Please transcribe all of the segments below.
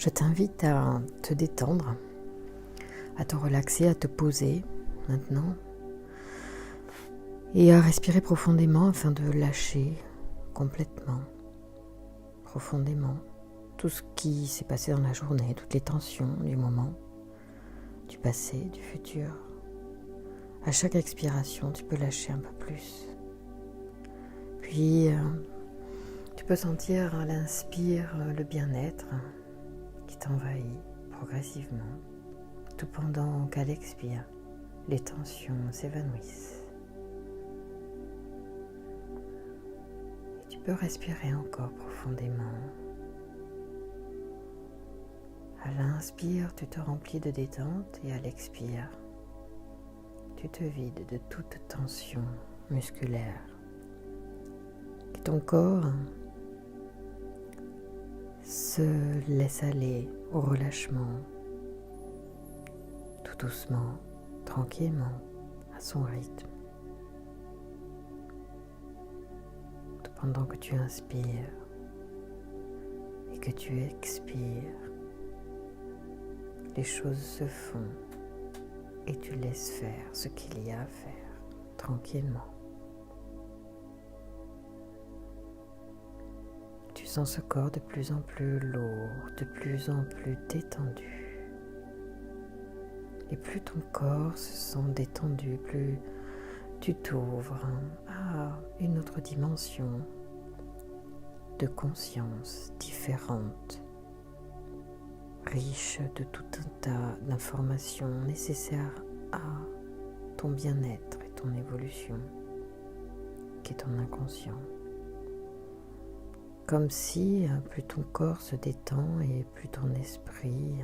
Je t'invite à te détendre, à te relaxer, à te poser maintenant et à respirer profondément afin de lâcher complètement, profondément, tout ce qui s'est passé dans la journée, toutes les tensions du moment, du passé, du futur. À chaque expiration, tu peux lâcher un peu plus. Puis, tu peux sentir à l'inspire le bien-être qui t'envahit progressivement, tout pendant qu'à l'expire, les tensions s'évanouissent. Et tu peux respirer encore profondément. À l'inspire, tu te remplis de détente et à l'expire, tu te vides de toute tension musculaire. Et ton corps se laisse aller au relâchement, tout doucement, tranquillement, à son rythme. Tout pendant que tu inspires et que tu expires, les choses se font et tu laisses faire ce qu'il y a à faire tranquillement. Tu sens ce corps de plus en plus lourd, de plus en plus détendu. Et plus ton corps se sent détendu, plus tu t'ouvres à une autre dimension de conscience différente, riche de tout un tas d'informations nécessaires à ton bien-être et ton évolution, qui est ton inconscient. Comme si plus ton corps se détend et plus ton esprit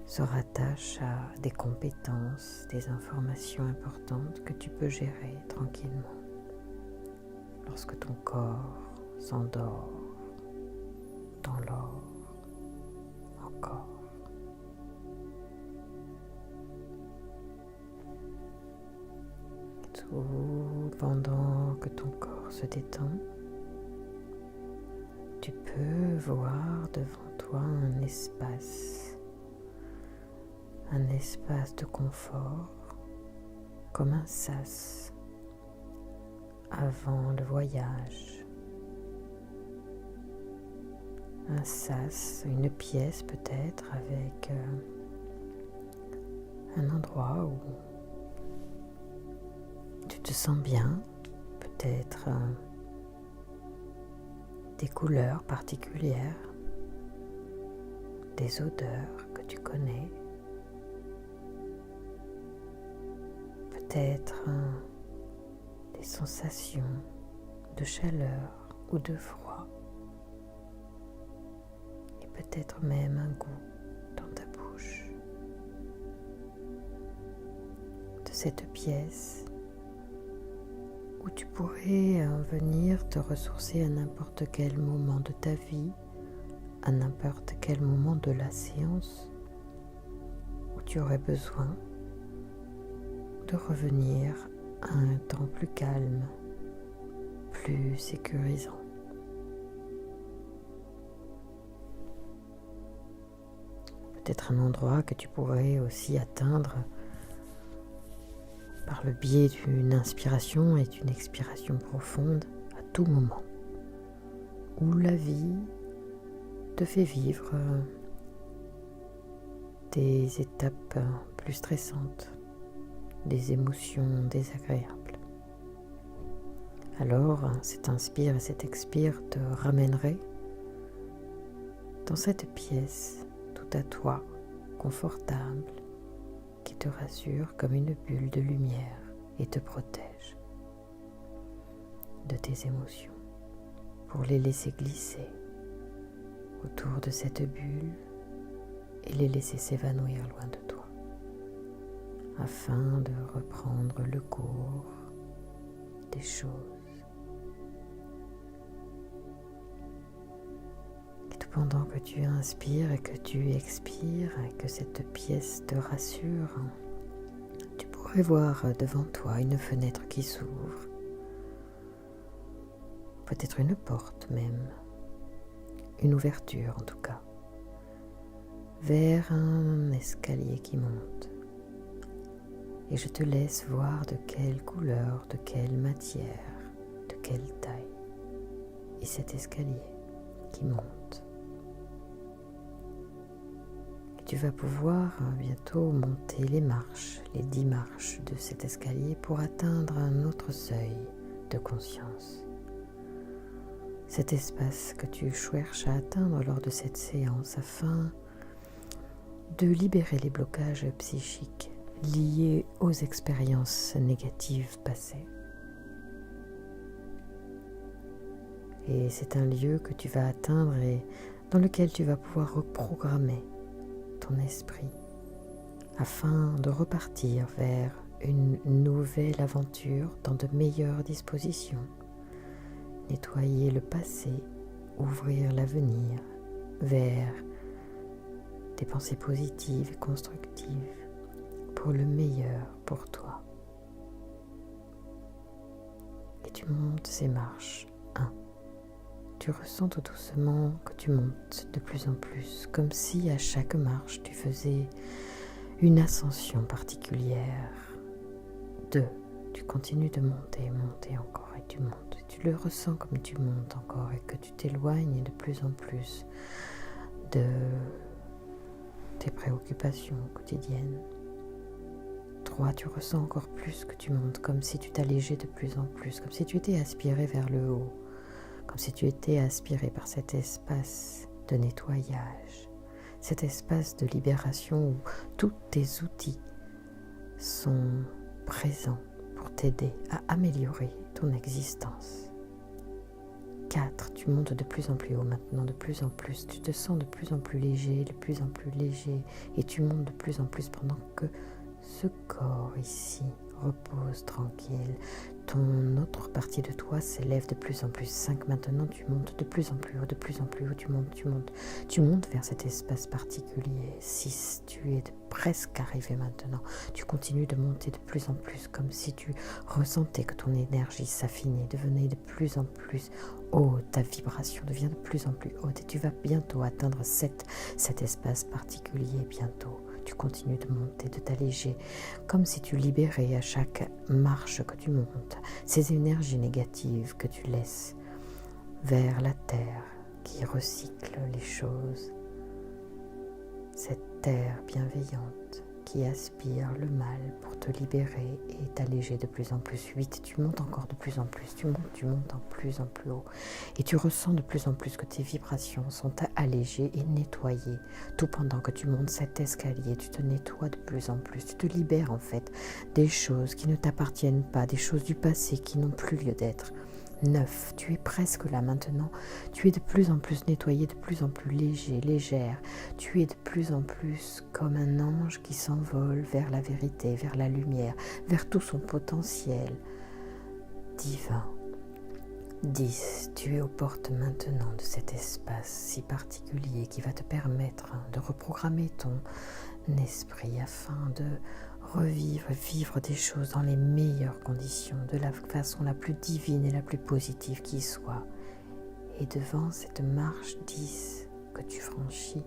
se rattache à des compétences, des informations importantes que tu peux gérer tranquillement lorsque ton corps s'endort dans l'or encore. Tout pendant que ton corps se détend, tu peux voir devant toi un espace de confort, comme un sas avant le voyage. Un sas, une pièce peut-être avec un endroit où tu te sens bien, peut-être des couleurs particulières, des odeurs que tu connais, peut-être des sensations de chaleur ou de froid, et peut-être même un goût dans ta bouche. De cette pièce où tu pourrais venir te ressourcer à n'importe quel moment de ta vie, à n'importe quel moment de la séance, où tu aurais besoin de revenir à un temps plus calme, plus sécurisant. Peut-être un endroit que tu pourrais aussi atteindre par le biais d'une inspiration et d'une expiration profonde à tout moment, où la vie te fait vivre des étapes plus stressantes, des émotions désagréables. Alors, cet inspire et cet expire te ramènerait dans cette pièce tout à toi, confortable, qui te rassure comme une bulle de lumière et te protège de tes émotions pour les laisser glisser autour de cette bulle et les laisser s'évanouir loin de toi afin de reprendre le cours des choses. Et tout pendant que tu inspires et que tu expires et que cette pièce te rassure, tu pourrais voir devant toi une fenêtre qui s'ouvre, peut-être une porte même, une ouverture en tout cas, vers un escalier qui monte. Et je te laisse voir de quelle couleur, de quelle matière, de quelle taille est cet escalier qui monte. Et tu vas pouvoir bientôt monter les marches, les 10 marches de cet escalier pour atteindre un autre seuil de conscience. Cet espace que tu cherches à atteindre lors de cette séance afin de libérer les blocages psychiques liés aux expériences négatives passées. Et c'est un lieu que tu vas atteindre et dans lequel tu vas pouvoir reprogrammer ton esprit afin de repartir vers une nouvelle aventure dans de meilleures dispositions. Nettoyer le passé, ouvrir l'avenir vers des pensées positives et constructives pour le meilleur pour toi. Et tu montes ces marches. 1. Tu ressens tout doucement que tu montes de plus en plus, comme si à chaque marche tu faisais une ascension particulière. 2. Tu continues de monter, monter encore et tu montes. Et tu le ressens comme tu montes encore et que tu t'éloignes de plus en plus de tes préoccupations quotidiennes. 3. Tu ressens encore plus que tu montes, comme si tu t'allégeais de plus en plus, comme si tu étais aspiré vers le haut, comme si tu étais aspiré par cet espace de nettoyage, cet espace de libération où tous tes outils sont présents pour t'aider à améliorer ton existence. 4. Tu montes de plus en plus haut maintenant, de plus en plus. Tu te sens de plus en plus léger, de plus en plus léger. Et tu montes de plus en plus pendant que ce corps ici repose tranquille. Ton autre partie de toi s'élève de plus en plus. 5. Maintenant, tu montes de plus en plus haut, de plus en plus haut. Tu montes, tu montes. Tu montes vers cet espace particulier. 6. Tu es presque arrivé maintenant. Tu continues de monter de plus en plus, comme si tu ressentais que ton énergie s'affinait, devenait de plus en plus haute. Ta vibration devient de plus en plus haute et tu vas bientôt atteindre cet espace particulier bientôt. Tu continues de monter, de t'alléger, comme si tu libérais à chaque marche que tu montes ces énergies négatives que tu laisses vers la terre qui recycle les choses. Cette terre bienveillante qui aspire le mal pour te libérer et t'alléger de plus en plus. 8. Tu montes encore de plus en plus, tu montes en plus haut et tu ressens de plus en plus que tes vibrations sont allégées et nettoyées. Tout pendant que tu montes cet escalier, tu te nettoies de plus en plus, tu te libères en fait des choses qui ne t'appartiennent pas, des choses du passé qui n'ont plus lieu d'être. 9. Tu es presque là maintenant. Tu es de plus en plus nettoyé, de plus en plus léger, légère. Tu es de plus en plus comme un ange qui s'envole vers la vérité, vers la lumière, vers tout son potentiel divin. 10. Tu es aux portes maintenant de cet espace si particulier qui va te permettre de reprogrammer ton esprit afin de vivre des choses dans les meilleures conditions, de la façon la plus divine et la plus positive qui soit. Et devant cette marche 10 que tu franchis,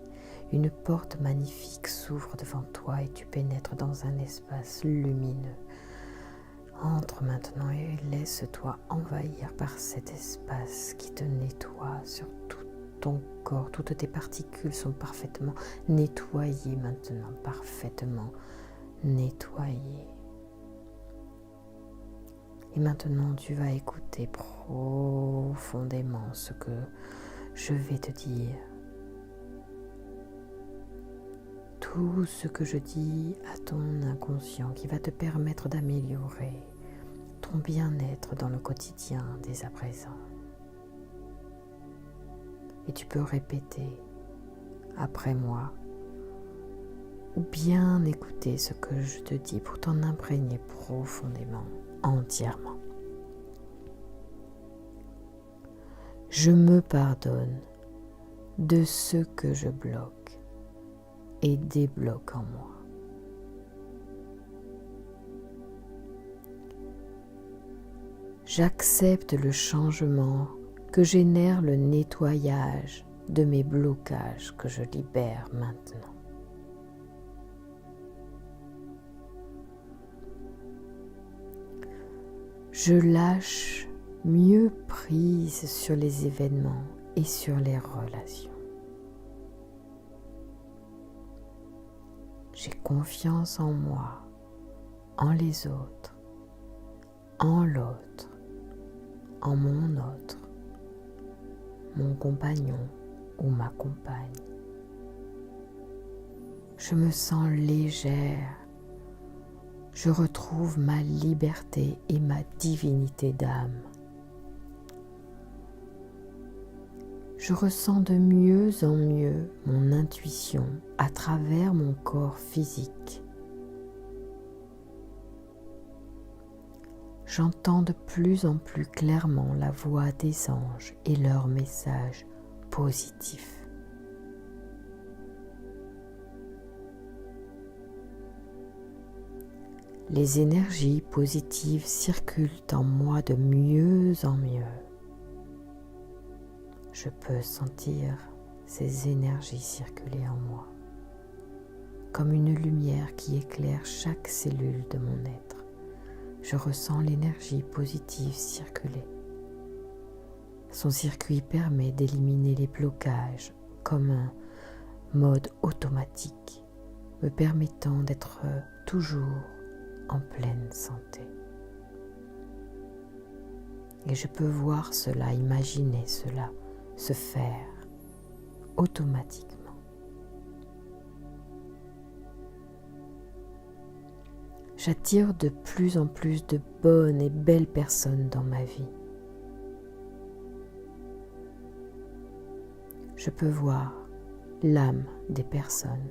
une porte magnifique s'ouvre devant toi et tu pénètres dans un espace lumineux. Entre maintenant et laisse-toi envahir par cet espace qui te nettoie sur tout ton corps. Toutes tes particules sont parfaitement nettoyées maintenant, parfaitement nettoyées. Et maintenant, tu vas écouter profondément ce que je vais te dire. Tout ce que je dis à ton inconscient qui va te permettre d'améliorer ton bien-être dans le quotidien dès à présent. Et tu peux répéter après moi ou bien écouter ce que je te dis pour t'en imprégner profondément, entièrement. Je me pardonne de ce que je bloque et débloque en moi. J'accepte le changement que génère le nettoyage de mes blocages que je libère maintenant. Je lâche mieux prise sur les événements et sur les relations. J'ai confiance en moi, en les autres, en l'autre, en mon autre, mon compagnon ou ma compagne. Je me sens légère. Je retrouve ma liberté et ma divinité d'âme. Je ressens de mieux en mieux mon intuition à travers mon corps physique. J'entends de plus en plus clairement la voix des anges et leurs messages positifs. Les énergies positives circulent en moi de mieux en mieux. Je peux sentir ces énergies circuler en moi, comme une lumière qui éclaire chaque cellule de mon être. Je ressens l'énergie positive circuler. Son circuit permet d'éliminer les blocages comme un mode automatique, me permettant d'être toujours en pleine santé. Et je peux voir cela, imaginer cela se faire automatiquement. J'attire de plus en plus de bonnes et belles personnes dans ma vie. Je peux voir l'âme des personnes.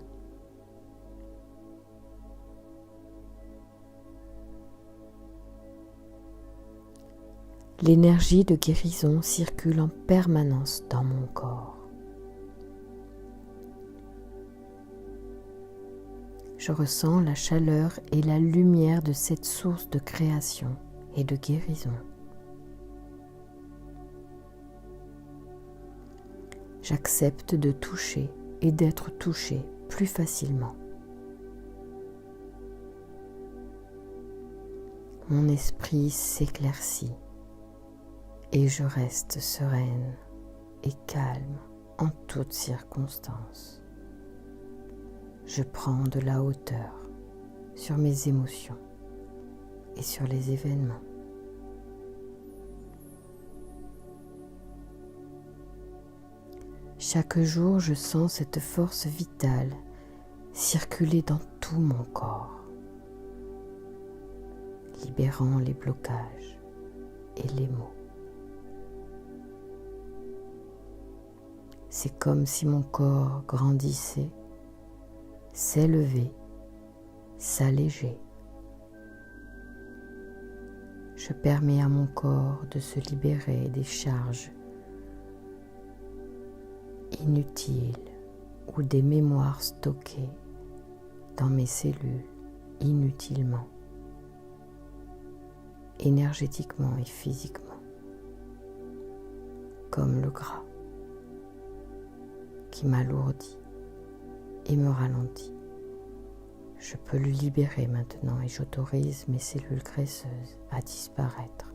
L'énergie de guérison circule en permanence dans mon corps. Je ressens la chaleur et la lumière de cette source de création et de guérison. J'accepte de toucher et d'être touché plus facilement. Mon esprit s'éclaircit et je reste sereine et calme en toutes circonstances. Je prends de la hauteur sur mes émotions et sur les événements. Chaque jour, je sens cette force vitale circuler dans tout mon corps, libérant les blocages et les maux. C'est comme si mon corps grandissait, s'élevait, s'allégeait. Je permets à mon corps de se libérer des charges inutiles ou des mémoires stockées dans mes cellules inutilement, énergétiquement et physiquement, comme le gras qui m'alourdit et me ralentit. Je peux le libérer maintenant et j'autorise mes cellules graisseuses à disparaître.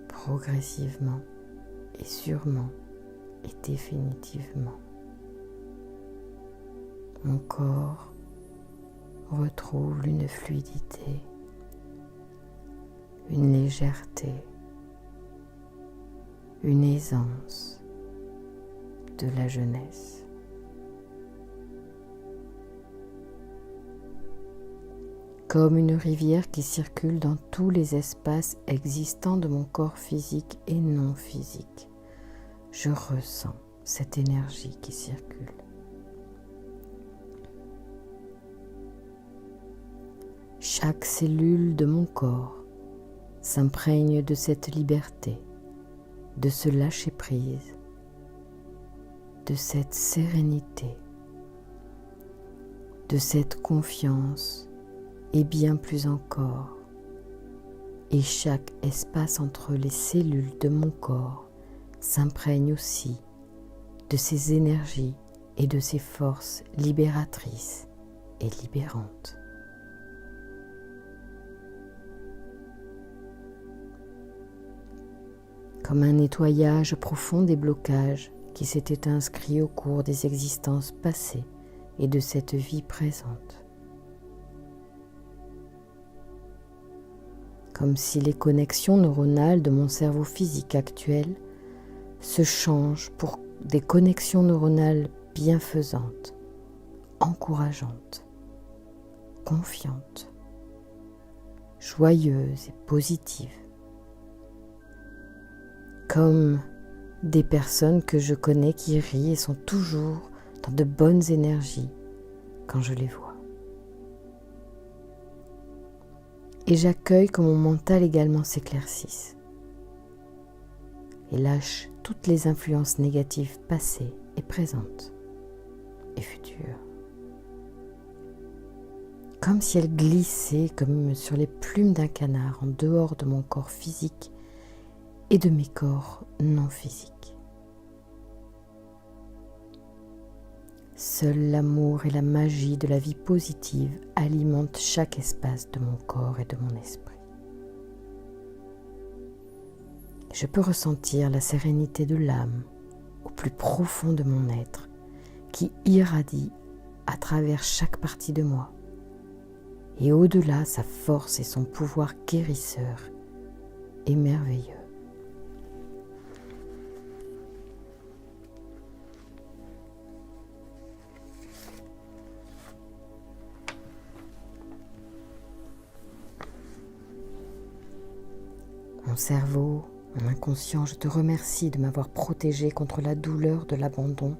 Progressivement et sûrement et définitivement. Mon corps retrouve une fluidité, une légèreté, une aisance de la jeunesse. Comme une rivière qui circule dans tous les espaces existants de mon corps physique et non physique, je ressens cette énergie qui circule. Chaque cellule de mon corps s'imprègne de cette liberté, de ce lâcher-prise, de cette sérénité, de cette confiance et bien plus encore. Et chaque espace entre les cellules de mon corps s'imprègne aussi de ces énergies et de ces forces libératrices et libérantes. comme un nettoyage profond des blocages qui s'étaient inscrits au cours des existences passées et de cette vie présente. Comme si les connexions neuronales de mon cerveau physique actuel se changent pour des connexions neuronales bienfaisantes, encourageantes, confiantes, joyeuses et positives. Comme des personnes que je connais qui rient et sont toujours dans de bonnes énergies quand je les vois. Et j'accueille que mon mental également s'éclaircisse et lâche toutes les influences négatives passées et présentes et futures. Comme si elles glissaient comme sur les plumes d'un canard en dehors de mon corps physique et de mes corps non physiques. Seul l'amour et la magie de la vie positive alimentent chaque espace de mon corps et de mon esprit. Je peux ressentir la sérénité de l'âme au plus profond de mon être qui irradie à travers chaque partie de moi et au-delà sa force et son pouvoir guérisseur et merveilleux. Mon cerveau, mon inconscient, je te remercie de m'avoir protégé contre la douleur de l'abandon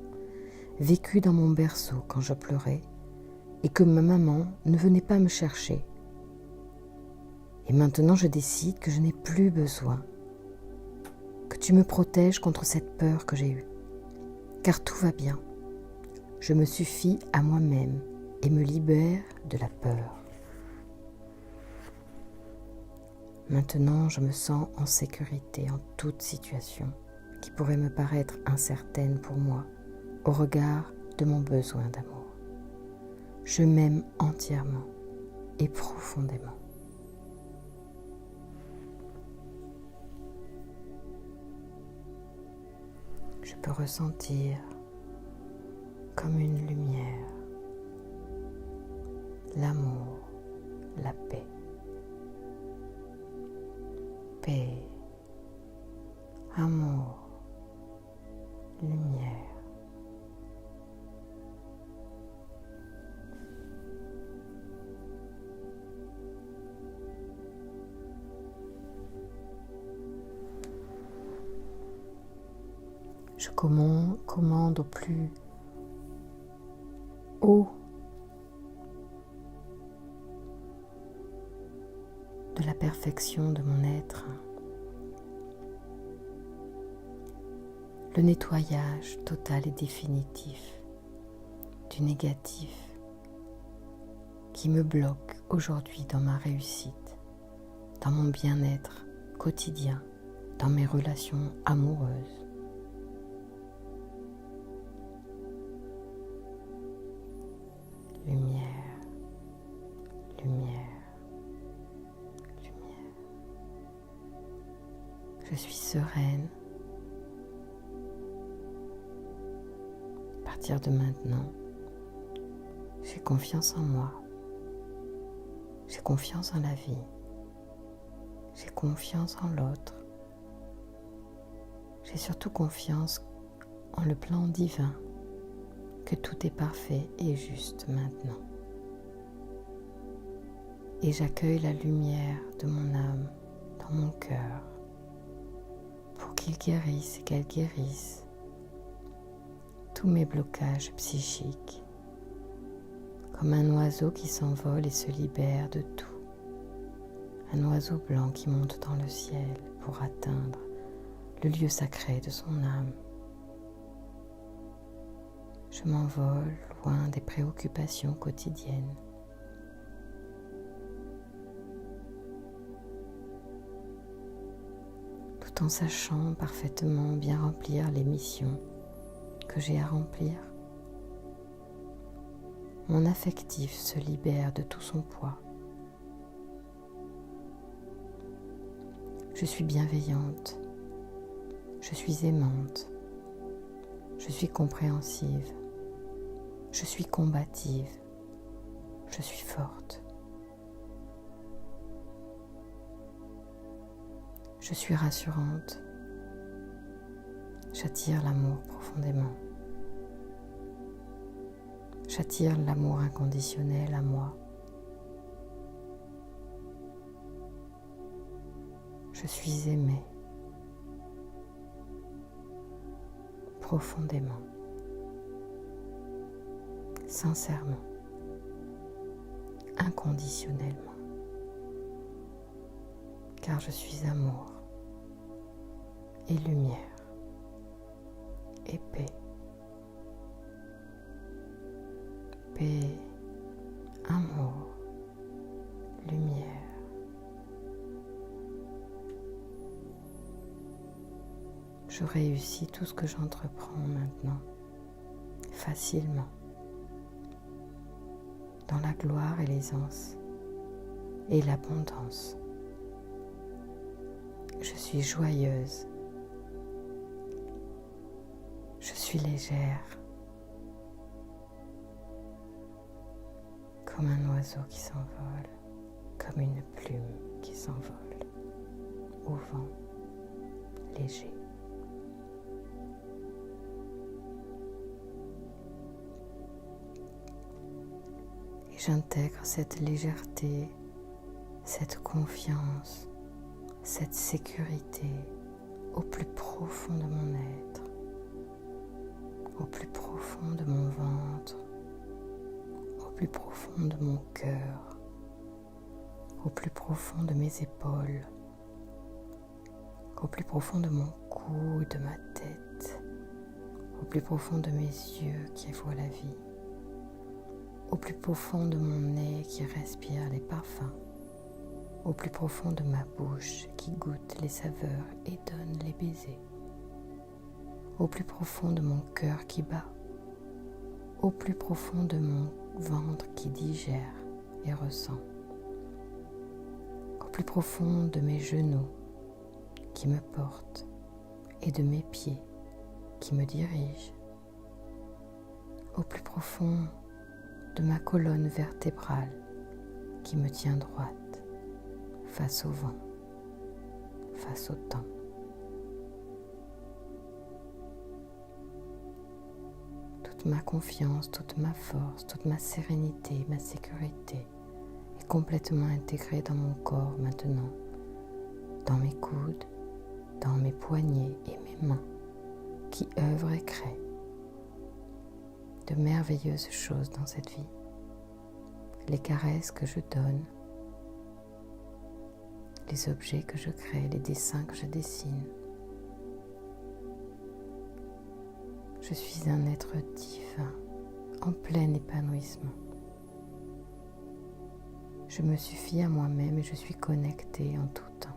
vécu dans mon berceau quand je pleurais et que ma maman ne venait pas me chercher. Et maintenant je décide que je n'ai plus besoin, que tu me protèges contre cette peur que j'ai eue, car tout va bien. Je me suffis à moi-même et me libère de la peur. Maintenant, je me sens en sécurité en toute situation qui pourrait me paraître incertaine pour moi au regard de mon besoin d'amour. Je m'aime entièrement et profondément. Je peux ressentir comme une lumière l'amour, la paix. Paix, amour, lumière. Je commande au plus haut de la perfection de mon être, le nettoyage total et définitif du négatif qui me bloque aujourd'hui dans ma réussite, dans mon bien-être quotidien, dans mes relations amoureuses. Lumière, lumière, lumière. Je suis sereine. À partir de maintenant, j'ai confiance en moi. J'ai confiance en la vie. J'ai confiance en l'autre. J'ai surtout confiance en le plan divin, que tout est parfait et juste maintenant. Et j'accueille la lumière de mon âme dans mon cœur pour qu'il guérisse et qu'elle guérisse tous mes blocages psychiques, comme un oiseau qui s'envole et se libère de tout. Un oiseau blanc qui monte dans le ciel pour atteindre le lieu sacré de son âme. Je m'envole loin des préoccupations quotidiennes. Tout en sachant parfaitement bien remplir les missions que j'ai à remplir. Mon affectif se libère de tout son poids. Je suis bienveillante Je suis aimante. Je suis compréhensive. Je suis combative. Je suis forte. Je suis rassurante. J'attire l'amour profondément. J'attire l'amour inconditionnel à moi. Je suis aimée profondément, sincèrement, inconditionnellement, car je suis amour et lumière et paix. Paix, amour, lumière. Je réussis tout ce que j'entreprends maintenant, facilement, dans la gloire et l'aisance et l'abondance. Je suis joyeuse. Je suis légère, comme un oiseau qui s'envole, comme une plume qui s'envole au vent léger. Et j'intègre cette légèreté, cette confiance, cette sécurité au plus profond de mon être, au plus profond de mon ventre, au plus profond de mon cœur, au plus profond de mes épaules, au plus profond de mon cou et de ma tête, au plus profond de mes yeux qui voient la vie, au plus profond de mon nez qui respire les parfums, au plus profond de ma bouche qui goûte les saveurs et donne les baisers, au plus profond de mon cœur qui bat, au plus profond de mon ventre qui digère et ressent, au plus profond de mes genoux qui me portent et de mes pieds qui me dirigent, au plus profond de ma colonne vertébrale qui me tient droite face au vent, face au temps. Toute ma confiance, toute ma force, toute ma sérénité, ma sécurité est complètement intégrée dans mon corps maintenant, dans mes coudes, dans mes poignets et mes mains qui œuvrent et créent de merveilleuses choses dans cette vie. Les caresses que je donne, les objets que je crée, les dessins que je dessine. Je suis un être divin, en plein épanouissement. Je me suffis à moi-même et je suis connectée en tout temps.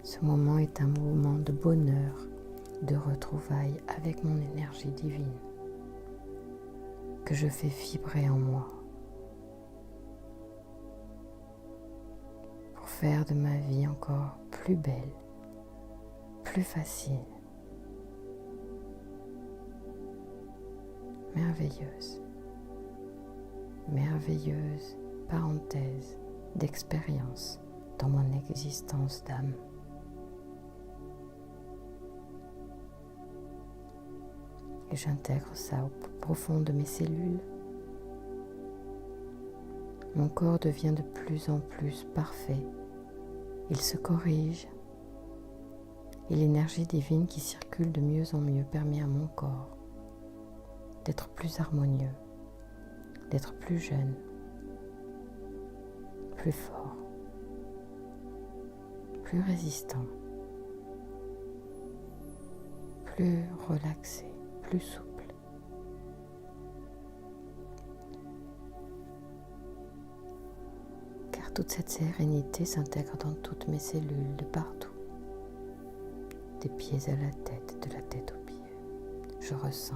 Ce moment est un moment de bonheur, de retrouvailles avec mon énergie divine, que je fais vibrer en moi, pour faire de ma vie encore plus belle, plus facile, merveilleuse, merveilleuse parenthèse d'expérience dans mon existence d'âme. Et j'intègre ça au plus profond de mes cellules. Mon corps devient de plus en plus parfait. Il se corrige. Et l'énergie divine qui circule de mieux en mieux permet à mon corps d'être plus harmonieux, d'être plus jeune, plus fort, plus résistant, plus relaxé, plus souple. Car toute cette sérénité s'intègre dans toutes mes cellules de partout, des pieds à la tête, de la tête aux pieds. Je ressens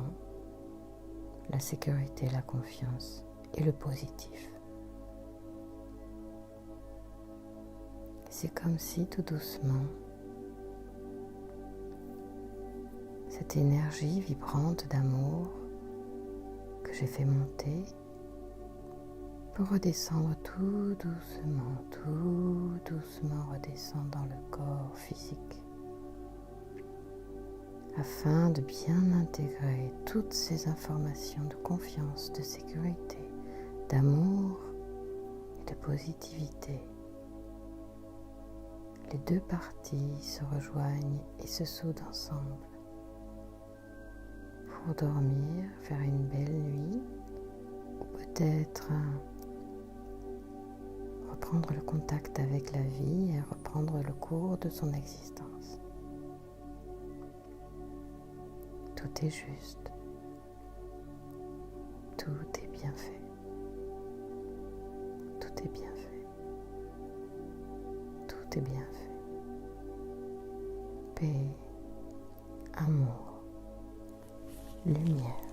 la sécurité, la confiance et le positif. C'est comme si tout doucement, cette énergie vibrante d'amour que j'ai fait monter pour redescendre tout doucement redescendre dans le corps physique afin de bien intégrer toutes ces informations de confiance, de sécurité, d'amour et de positivité. Les deux parties se rejoignent et se soudent ensemble pour dormir, faire une belle nuit ou peut-être reprendre le contact avec la vie et reprendre le cours de son existence. Tout est juste. Tout est bien fait. Tout est bien fait. Tout est bien fait. Paix, amour, lumière.